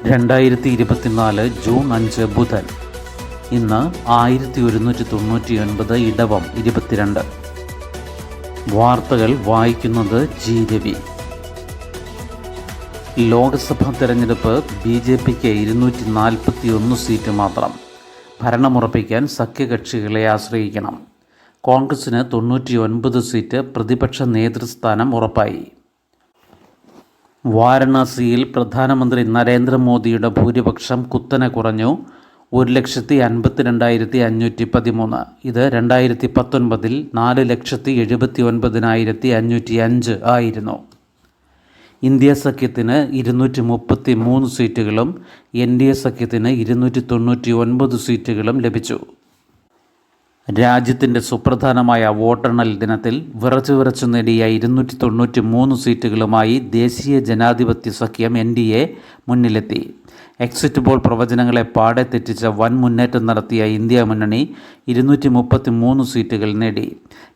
2024 June 5 ബുധൻ. ഇന്ന് 1199 ഇടവം 22. വാർത്തകൾ വായിക്കുന്നത് ജി രവി. ലോക്സഭാ തെരഞ്ഞെടുപ്പ് BJPക്ക് 241 സീറ്റ് മാത്രം. ഭരണമുറപ്പിക്കാൻ സഖ്യകക്ഷികളെ ആശ്രയിക്കണം. കോൺഗ്രസിന് 99 സീറ്റ്, പ്രതിപക്ഷ നേതൃസ്ഥാനം ഉറപ്പായി. വാരണാസിയിൽ പ്രധാനമന്ത്രി നരേന്ദ്രമോദിയുടെ ഭൂരിപക്ഷം കുത്തനെ കുറഞ്ഞു. 1,52,513. ഇത് 2019 4,79,505 ആയിരുന്നു. ഇന്ത്യ സഖ്യത്തിന് 233 സീറ്റുകളും NDA സഖ്യത്തിന് 299 സീറ്റുകളും ലഭിച്ചു. രാജ്യത്തിൻ്റെ സുപ്രധാനമായ വോട്ടെണ്ണൽ ദിനത്തിൽ വിറച്ചു നേടിയ 293 സീറ്റുകളുമായി ദേശീയ ജനാധിപത്യ സഖ്യം NDA മുന്നിലെത്തി. എക്സിറ്റ് പോൾ പ്രവചനങ്ങളെ പാടെ തെറ്റിച്ച വൻ മുന്നേറ്റം നടത്തിയ ഇന്ത്യ മുന്നണി 233 സീറ്റുകൾ നേടി.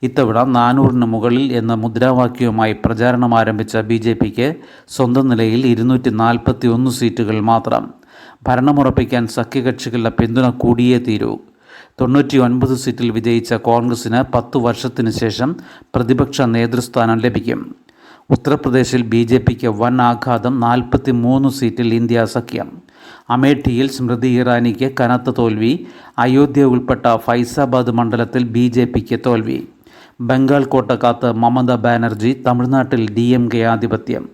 ഇത്തവണ 400-ന് മുകളിൽ എന്ന മുദ്രാവാക്യവുമായി പ്രചാരണം ആരംഭിച്ച BJPക്ക് സ്വന്തം നിലയിൽ 241 സീറ്റുകൾ മാത്രം. ഭരണമുറപ്പിക്കാൻ സഖ്യകക്ഷികളുടെ പിന്തുണ കൂടിയേ തീരൂ. 99 സീറ്റിൽ വിജയിച്ച കോൺഗ്രസിന് 10 വർഷത്തിന് ശേഷം പ്രതിപക്ഷ നേതൃസ്ഥാനം ലഭിക്കും. ഉത്തർപ്രദേശിൽ BJPക്ക് വൻ ആഘാതം. 43 സീറ്റിൽ ഇന്ത്യ സഖ്യം. അമേഠിയിൽ സ്മൃതി ഇറാനിക്ക് കനത്ത തോൽവി. അയോധ്യ ഉൾപ്പെട്ട ഫൈസാബാദ് മണ്ഡലത്തിൽ BJPക്ക് തോൽവി. ബംഗാൾ കോട്ട കാത്ത് മമതാ ബാനർജി. തമിഴ്നാട്ടിൽ DMK ആധിപത്യം.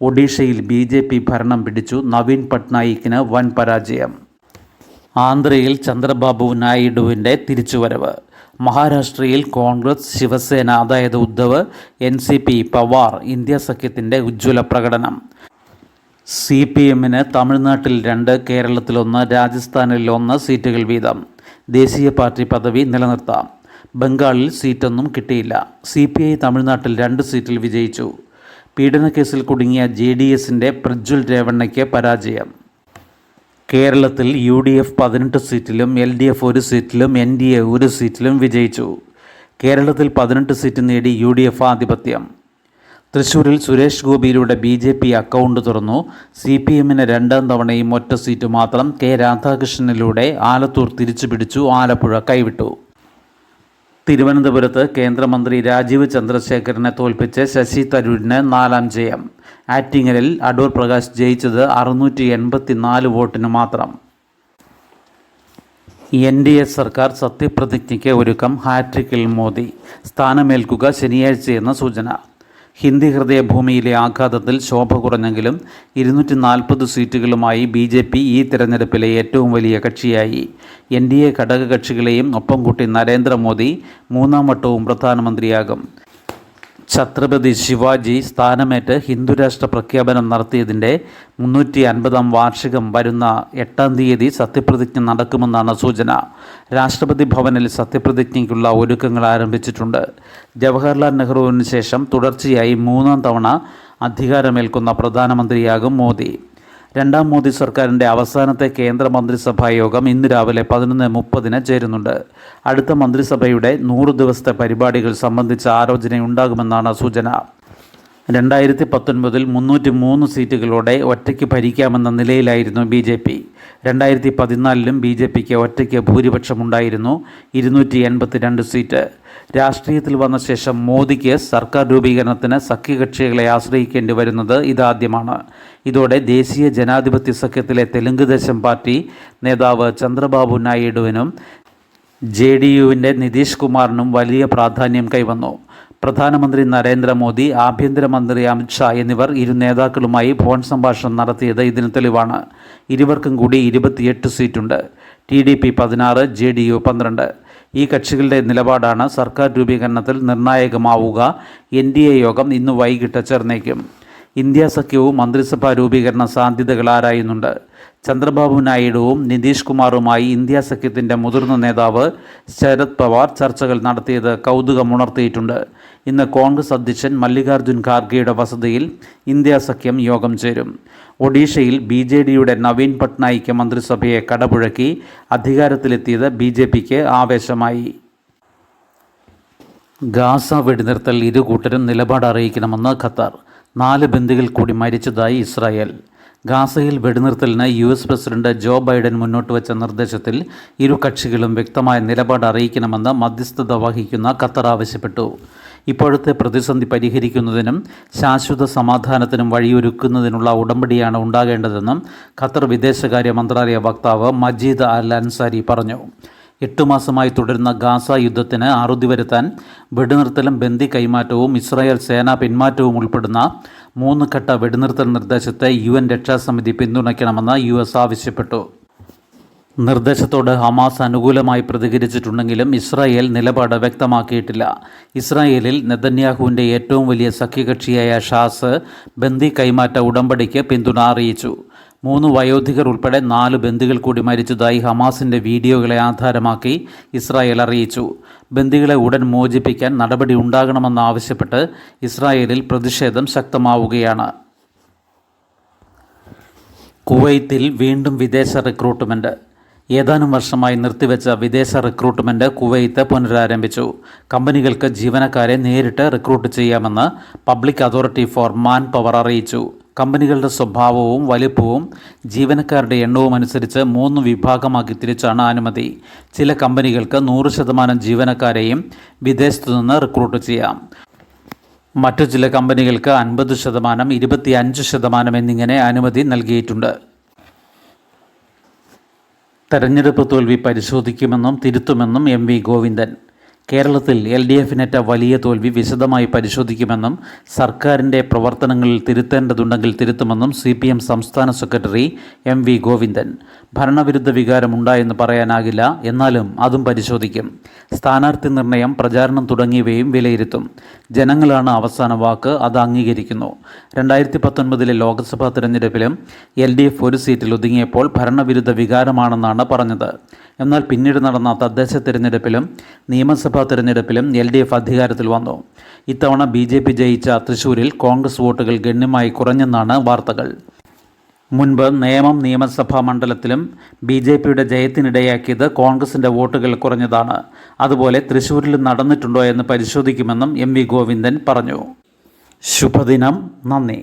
ഒഡീഷയിൽ BJP ഭരണം പിടിച്ചു. നവീൻ പട്നായിക്കിന് വൻ പരാജയം. ആന്ധ്രയിൽ ചന്ദ്രബാബു നായിഡുവിൻ്റെ തിരിച്ചുവരവ്. മഹാരാഷ്ട്രയിൽ കോൺഗ്രസ്, ശിവസേന അതായത് ഉദ്ധവ്, NCP, പവാർ, ഇന്ത്യ സഖ്യത്തിൻ്റെ ഉജ്ജ്വല പ്രകടനം. CPMന് തമിഴ്നാട്ടിൽ 2, കേരളത്തിൽ 1, രാജസ്ഥാനിൽ 1 സീറ്റുകൾ വീതം. ദേശീയ പാർട്ടി പദവി നിലനിർത്താം. ബംഗാളിൽ സീറ്റൊന്നും കിട്ടിയില്ല. CPI തമിഴ്നാട്ടിൽ 2 സീറ്റിൽ വിജയിച്ചു. പീഡനക്കേസിൽ കുടുങ്ങിയ JDSൻ്റെ പ്രജ്വൽ രേവണ്ണയ്ക്ക് പരാജയം. കേരളത്തിൽ UDF 18 സീറ്റിലും LDF 1 സീറ്റിലും NDA 1 സീറ്റിലും വിജയിച്ചു. കേരളത്തിൽ 18 സീറ്റ് നേടി UDF ആധിപത്യം. തൃശ്ശൂരിൽ സുരേഷ് ഗോപിയിലൂടെ BJP അക്കൗണ്ട് തുറന്നു. CPMന് 2ാം തവണയും ഒറ്റ സീറ്റ് മാത്രം. K രാധാകൃഷ്ണനിലൂടെ ആലത്തൂർ തിരിച്ചുപിടിച്ചു. ആലപ്പുഴ കൈവിട്ടു. തിരുവനന്തപുരത്ത് കേന്ദ്രമന്ത്രി രാജീവ് ചന്ദ്രശേഖരനെ തോൽപ്പിച്ച് ശശി തരൂരിന് 4ാം ജയം. ആറ്റിങ്ങലിൽ അടൂർ പ്രകാശ് ജയിച്ചത് 684 വോട്ടിന് മാത്രം. NDA സർക്കാർ സത്യപ്രതിജ്ഞയ്ക്ക് ഒരുക്കം. ഹാട്രിക്കിൽ മോദി. സ്ഥാനമേൽക്കുക ശനിയാഴ്ചയെന്ന സൂചന. ഹിന്ദി ഹൃദയഭൂമിയിലെ ആഘാതത്തിൽ ശോഭ കുറഞ്ഞെങ്കിലും 240 സീറ്റുകളുമായി BJP ഈ തിരഞ്ഞെടുപ്പിലെ ഏറ്റവും വലിയ കക്ഷിയായി. NDA ഘടകകക്ഷികളെയും ഒപ്പം കൂട്ടി നരേന്ദ്രമോദി 3ാം വട്ടവും പ്രധാനമന്ത്രിയാകും. ഛത്രപതി ശിവാജി സ്ഥാനമേറ്റ് ഹിന്ദുരാഷ്ട്ര പ്രഖ്യാപനം നടത്തിയതിൻ്റെ 350ാം വാർഷികം വരുന്ന 8ാം തീയതി സത്യപ്രതിജ്ഞ നടക്കുമെന്നാണ് സൂചന. രാഷ്ട്രപതി ഭവനിൽ സത്യപ്രതിജ്ഞയ്ക്കുള്ള ഒരുക്കങ്ങൾ ആരംഭിച്ചിട്ടുണ്ട്. ജവഹർലാൽ നെഹ്റുവിന് ശേഷം തുടർച്ചയായി 3ാം തവണ അധികാരമേൽക്കുന്ന പ്രധാനമന്ത്രിയാകും മോദി. 2ാം മോദി സർക്കാരിൻ്റെ അവസാനത്തെ കേന്ദ്ര മന്ത്രിസഭാ യോഗം ഇന്ന് രാവിലെ 11:30 ചേരുന്നുണ്ട്. അടുത്ത മന്ത്രിസഭയുടെ 100 ദിവസത്തെ പരിപാടികൾ സംബന്ധിച്ച ആലോചനയുണ്ടാകുമെന്നാണ് സൂചന. 2019 303 സീറ്റുകളോടെ ഒറ്റയ്ക്ക് ഭരിക്കാമെന്ന നിലയിലായിരുന്നു BJP. 2014 BJPക്ക് ഒറ്റയ്ക്ക് ഭൂരിപക്ഷമുണ്ടായിരുന്നു. 282 സീറ്റ്. രാഷ്ട്രീയത്തിൽ വന്ന ശേഷം മോദിക്ക് സർക്കാർ രൂപീകരണത്തിന് സഖ്യകക്ഷികളെ ആശ്രയിക്കേണ്ടി വരുന്നത് ഇതാദ്യമാണ്. ഇതോടെ ദേശീയ ജനാധിപത്യ സഖ്യത്തിലെ തെലുങ്ക് ദേശം പാർട്ടി നേതാവ് ചന്ദ്രബാബു നായിഡുവിനും JDUവിൻ്റെ നിതീഷ് കുമാറിനും വലിയ പ്രാധാന്യം കൈവന്നു. പ്രധാനമന്ത്രി നരേന്ദ്രമോദി, ആഭ്യന്തരമന്ത്രി അമിത്ഷാ എന്നിവർ ഇരു നേതാക്കളുമായി ഫോൺ സംഭാഷണം നടത്തിയത് ഇതിന് തെളിവാണ്. ഇരുവർക്കും കൂടി 28 സീറ്റുണ്ട്. TDP 16, JDU 12. ഈ കക്ഷികളുടെ നിലപാടാണ് സർക്കാർ രൂപീകരണത്തിൽ നിർണായകമാവുക. NDA യോഗം ഇന്ന് വൈകിട്ട് ചേർന്നേക്കും. ഇന്ത്യ സഖ്യവും മന്ത്രിസഭാ രൂപീകരണ സാധ്യതകൾ ആരായുന്നുണ്ട്. ചന്ദ്രബാബു നായിഡുവും നിതീഷ് കുമാറുമായി ഇന്ത്യ സഖ്യത്തിൻ്റെ മുതിർന്ന നേതാവ് ശരത് പവാർ ചർച്ചകൾ നടത്തിയത് കൗതുകമുണർത്തിയിട്ടുണ്ട്. ഇന്ന് കോൺഗ്രസ് അധ്യക്ഷൻ മല്ലികാർജ്ജുൻ ഖാർഗെയുടെ വസതിയിൽ ഇന്ത്യ സഖ്യം യോഗം ചേരും. ഒഡീഷയിൽ BJDയുടെ നവീൻ പട്നായിക്ക് മന്ത്രിസഭയെ കടപുഴക്കി അധികാരത്തിലെത്തിയത് BJPക്ക് ആവേശമായി. ഗാസ വെടിനിർത്തൽ ഇരു കൂട്ടരും നിലപാട് അറിയിക്കണമെന്ന് ഖത്തർ. 4 ബന്ദികൾ കൂടി മരിച്ചതായി ഇസ്രായേൽ. ഗാസയിൽ വെടിനിർത്തലിന് US പ്രസിഡന്റ് ജോ ബൈഡൻ മുന്നോട്ട് വച്ച നിർദ്ദേശത്തിൽ ഇരു കക്ഷികളും വ്യക്തമായ നിലപാട് അറിയിക്കണമെന്ന് മധ്യസ്ഥത വഹിക്കുന്ന ഖത്തർ ആവശ്യപ്പെട്ടു. ഇപ്പോഴത്തെ പ്രതിസന്ധി പരിഹരിക്കുന്നതിനും ശാശ്വത സമാധാനത്തിനും വഴിയൊരുക്കുന്നതിനുള്ള ഉടമ്പടിയാണ് ഉണ്ടാകേണ്ടതെന്നും ഖത്തർ വിദേശകാര്യ മന്ത്രാലയ വക്താവ് മജീദ് അൽ അൻസാരി പറഞ്ഞു. 8 മാസമായി തുടരുന്ന ഗാസ യുദ്ധത്തിന് അറുതി വരുത്താൻ വെടിനിർത്തലും ബന്ദി കൈമാറ്റവും ഇസ്രായേൽ സേനാ പിന്മാറ്റവും ഉൾപ്പെടുന്ന 3 ഘട്ട വെടിനിർത്തൽ നിർദ്ദേശത്തെ UN രക്ഷാസമിതി പിന്തുണയ്ക്കണമെന്ന് US ആവശ്യപ്പെട്ടു. നിർദ്ദേശത്തോട് ഹമാസ് അനുകൂലമായി പ്രതികരിച്ചിട്ടുണ്ടെങ്കിലും ഇസ്രായേൽ നിലപാട് വ്യക്തമാക്കിയിട്ടില്ല. ഇസ്രായേലിൽ നെതന്യാഹുവിൻ്റെ ഏറ്റവും വലിയ സഖ്യകക്ഷിയായ ഷാസ് ബന്ദി കൈമാറ്റ ഉടമ്പടിക്ക് പിന്തുണ അറിയിച്ചു. 3 വയോധികർ ഉൾപ്പെടെ 4 ബന്ദികൾ കൂടി മരിച്ചതായി ഹമാസിൻ്റെ വീഡിയോകളെ ആധാരമാക്കി ഇസ്രായേൽ അറിയിച്ചു. ബന്ദികളെ ഉടൻ മോചിപ്പിക്കാൻ നടപടി ഉണ്ടാകണമെന്നാവശ്യപ്പെട്ട് ഇസ്രായേലിൽ പ്രതിഷേധം ശക്തമാവുകയാണ്. കുവൈത്തിൽ വീണ്ടും വിദേശ റിക്രൂട്ട്മെൻറ്റ്. ഏതാനും വർഷമായി നിർത്തിവെച്ച വിദേശ റിക്രൂട്ട്മെൻറ്റ് കുവൈത്ത് പുനരാരംഭിച്ചു. കമ്പനികൾക്ക് ജീവനക്കാരെ നേരിട്ട് റിക്രൂട്ട് ചെയ്യാമെന്ന് public authority four man power അറിയിച്ചു. കമ്പനികളുടെ സ്വഭാവവും വലിപ്പവും ജീവനക്കാരുടെ എണ്ണവും അനുസരിച്ച് 3 വിഭാഗമാക്കി തിരിച്ചാണ് അനുമതി. ചില കമ്പനികൾക്ക് 100% ജീവനക്കാരെയും വിദേശത്തു നിന്ന് റിക്രൂട്ട് ചെയ്യാം. മറ്റു ചില കമ്പനികൾക്ക് 50%, 25% എന്നിങ്ങനെ അനുമതി നൽകിയിട്ടുണ്ട്. തെരഞ്ഞെടുപ്പ് തോൽവി പരിശോധിക്കുമെന്നും തിരുത്തുമെന്നും MV ഗോവിന്ദൻ. കേരളത്തിൽ LDFിനേറ്റ വലിയ തോൽവി വിശദമായി പരിശോധിക്കുമെന്നും സർക്കാരിൻ്റെ പ്രവർത്തനങ്ങളിൽ തിരുത്തേണ്ടതുണ്ടെങ്കിൽ തിരുത്തുമെന്നും CPM സംസ്ഥാന സെക്രട്ടറി MV ഗോവിന്ദൻ. ഭരണവിരുദ്ധ വികാരമുണ്ടായെന്ന് പറയാനാകില്ല, എന്നാലും അതും പരിശോധിക്കും. സ്ഥാനാർത്ഥി നിർണയം, പ്രചാരണം തുടങ്ങിയവയും വിലയിരുത്തും. ജനങ്ങളാണ് അവസാന വാക്ക്, അത് അംഗീകരിക്കുന്നു. 2019 ലോക്സഭാ തിരഞ്ഞെടുപ്പിലും LDF ഒരു സീറ്റിൽ ഒതുങ്ങിയപ്പോൾ ഭരണവിരുദ്ധ വികാരമാണെന്നാണ് പറഞ്ഞത്. എന്നാൽ പിന്നീട് നടന്ന തദ്ദേശ തിരഞ്ഞെടുപ്പിലും നിയമസഭാ തിരഞ്ഞെടുപ്പിലും LDF അധികാരത്തിൽ വന്നു. ഇത്തവണ BJP ജയിച്ച തൃശ്ശൂരിൽ കോൺഗ്രസ് വോട്ടുകൾ ഗണ്യമായി കുറഞ്ഞെന്നാണ് വാർത്തകൾ. മുൻപ് നേമം നിയമസഭാ മണ്ഡലത്തിലും BJPയുടെ ജയത്തിനിടയാക്കിയത് കോൺഗ്രസിൻ്റെ വോട്ടുകൾ കുറഞ്ഞതാണ്. അതുപോലെ തൃശ്ശൂരിലും നടന്നിട്ടുണ്ടോ എന്ന് പരിശോധിക്കുമെന്നും MV ഗോവിന്ദൻ പറഞ്ഞു. ശുഭദിനം. നന്ദി.